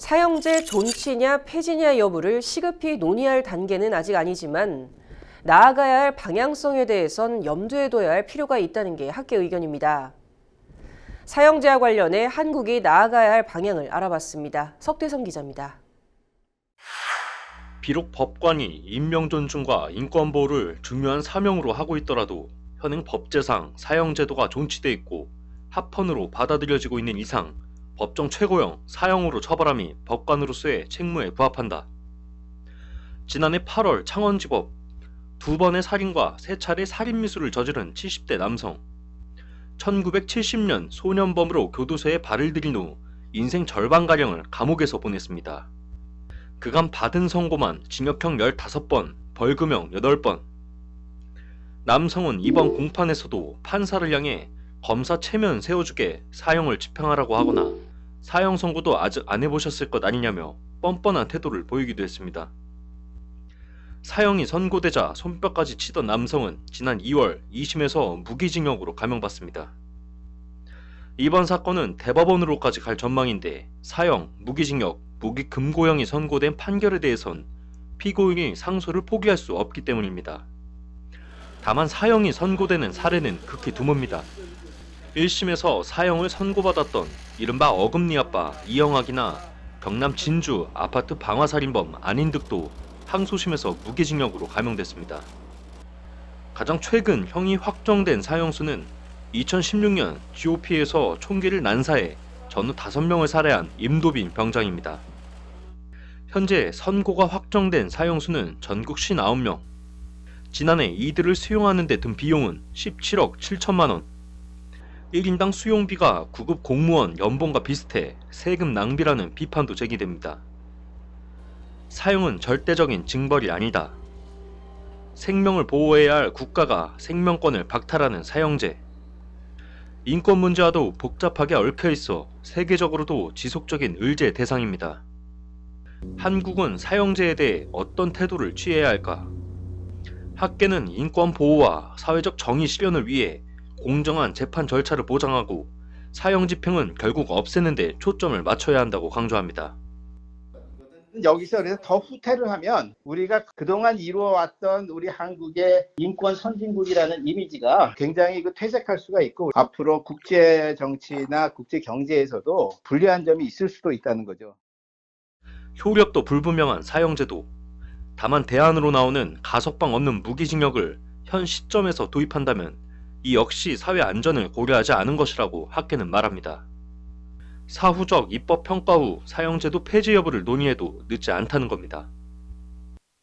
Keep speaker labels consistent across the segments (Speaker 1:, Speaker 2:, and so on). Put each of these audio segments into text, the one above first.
Speaker 1: 사형제 존치냐 폐지냐 여부를 시급히 논의할 단계는 아직 아니지만 나아가야 할 방향성에 대해선 염두에 둬야 할 필요가 있다는 게 학계 의견입니다. 사형제와 관련해 한국이 나아가야 할 방향을 알아봤습니다. 석대성 기자입니다.
Speaker 2: 비록 법관이 인명 존중과 인권 보호를 중요한 사명으로 하고 있더라도 현행 법제상 사형제도가 존치돼 있고 합헌으로 받아들여지고 있는 이상 법정 최고형 사형으로 처벌함이 법관으로서의 책무에 부합한다. 지난해 8월 창원지법 2번의 살인과 3차례 살인미수를 저지른 70대 남성 1970년 소년범으로 교도소에 발을 들인 후 인생 절반가량을 감옥에서 보냈습니다. 그간 받은 선고만 징역형 15번, 벌금형 8번. 남성은 이번 공판에서도 판사를 향해 검사 체면 세워주게 사형을 집행하라고 하거나 사형 선고도 아직 안 해보셨을 것 아니냐며 뻔뻔한 태도를 보이기도 했습니다. 사형이 선고되자 손뼉까지 치던 남성은 지난 2월 2심에서 무기징역으로 감형받습니다. 이번 사건은 대법원으로까지 갈 전망인데 사형, 무기징역, 무기금고형이 선고된 판결에 대해선 피고인이 상소를 포기할 수 없기 때문입니다. 다만 사형이 선고되는 사례는 극히 드뭅니다. 1심에서 사형을 선고받았던 이른바 어금니 아빠 이영학이나 경남 진주 아파트 방화살인범 안인득도 항소심에서 무기징역으로 감형됐습니다. 가장 최근 형이 확정된 사형수는 2016년 GOP에서 총기를 난사해 전후 5명을 살해한 임도빈 병장입니다. 현재 선고가 확정된 사형수는 전국 59명. 지난해 이들을 수용하는 데 든 비용은 17억 7천만 원. 1인당 수용비가 구급 공무원 연봉과 비슷해 세금 낭비라는 비판도 제기됩니다. 사형은 절대적인 징벌이 아니다. 생명을 보호해야 할 국가가 생명권을 박탈하는 사형제. 인권 문제와도 복잡하게 얽혀있어 세계적으로도 지속적인 의제 대상입니다. 한국은 사형제에 대해 어떤 태도를 취해야 할까? 학계는 인권 보호와 사회적 정의 실현을 위해 공정한 재판 절차를 보장하고 사형 집행은 결국 없애는 데 초점을 맞춰야 한다고 강조합니다.
Speaker 3: 여기서 그래서 더 후퇴를 하면 우리가 그동안 이루어왔던 우리 한국의 인권 선진국이라는 이미지가 굉장히 퇴색할 수가 있고 앞으로 국제 정치나 국제 경제에서도 불리한 점이 있을 수도 있다는 거죠.
Speaker 2: 효력도 불분명한 사형제도. 다만 대안으로 나오는 가석방 없는 무기징역을 현 시점에서 도입한다면 이 역시 사회 안전을 고려하지 않은 것이라고 학계는 말합니다. 사후적 입법 평가 후 사형제도 폐지 여부를 논의해도 늦지 않다는 겁니다.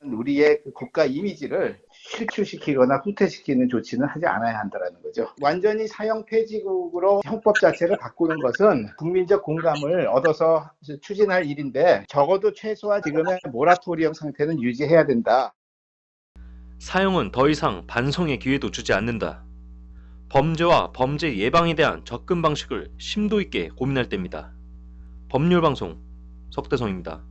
Speaker 3: 우리의 국가 이미지를 실추시키거나 후퇴시키는 조치는 하지 않아야 한다는 거죠. 완전히 사형 폐지국으로 형법 자체를 바꾸는 것은 국민적 공감을 얻어서 추진할 일인데 적어도 최소한 지금의 모라토리엄 상태는 유지해야 된다.
Speaker 2: 사형은 더 이상 반성의 기회도 주지 않는다. 범죄와 범죄 예방에 대한 접근 방식을 심도 있게 고민할 때입니다. 법률방송 석대성입니다.